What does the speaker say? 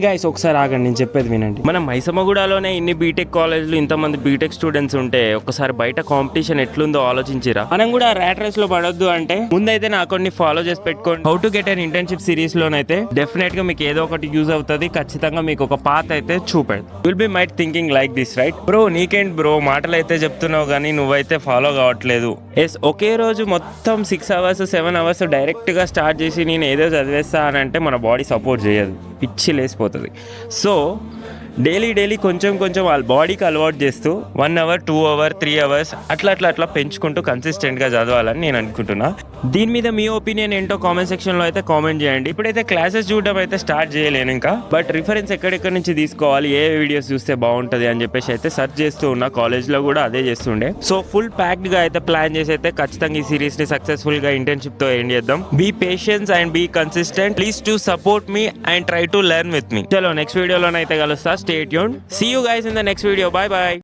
Guys ఒకసారి ఆగండి, నేను చెప్పేది వినండి. మన మైసమ్మగూడలోనే ఇన్ని బీటెక్ కాలేజ్లు ఇంతమంది బీటెక్ స్టూడెంట్స్ ఉంటే ఒకసారి బయట కాంపిటీషన్ ఎట్లుందో ఆలోచించిరా. మనం కూడా ర్యాట్ రేస్ లో పడొద్దు అంటే ముందైతే నా కొన్ని ఫాలో చేసి పెట్టుకోండి. How to get an internship series లోనైతే డెఫినెట్ గా మీకు ఏదో ఒకటి యూజ్ అవుతుంది. ఖచ్చితంగా మీకు ఒక పాత్ అయితే చూపెడదు. Will be might thinking like this, right bro? నీకేంటి బ్రో మాటలు అయితే చెప్తున్నావు కానీ నువ్వైతే ఫాలో కావట్లేదు. ఎస్, ఒకే రోజు మొత్తం 6 hours 7 hours డైరెక్ట్ గా స్టార్ట్ చేసి నేను ఏదో చదివేస్తా అని అంటే మన బాడీ సపోర్ట్ చేయదు, పిచ్చి లేసిపోతుంది. సో డైలీ కొంచెం వాళ్ళ బాడీకి అలవాటు చేస్తూ 1 hour 2 hour 3 hours అట్లా పెంచుకుంటూ కన్సిస్టెంట్గా చదవాలని నేను అనుకుంటున్నా. దీని మీద మీ ఒపీనియన్ ఏంటో కామెంట్ సెక్షన్లో అయితే కామెంట్ చేయండి. ఇప్పుడైతే క్లాసెస్ చూడడం అయితే స్టార్ట్ చేయలేను ఇంకా, బట్ రిఫరెన్స్ ఎక్కడెక్కడి నుంచి తీసుకోవాలి, ఏ వీడియోస్ చూస్తే బాగుంటుంది అని చెప్పేసి అయితే సెర్చ్ చేస్తూ ఉన్నా. కాలేజ్లో కూడా అదే చేస్తుండే. సో ఫుల్ ప్యాక్డ్గా అయితే ప్లాన్ చేసి అయితే ఖచ్చితంగా ఈ సిరీస్ని సక్సెస్ఫుల్గా ఇంటర్న్షిప్తో ఎండ్ చేద్దాం. Be patience and be consistent. Please to support me and try to learn with me. చలో నెక్స్ట్ వీడియోలోనైతే కలుస్తా. Stay tuned. See you guys in the next video. Bye bye.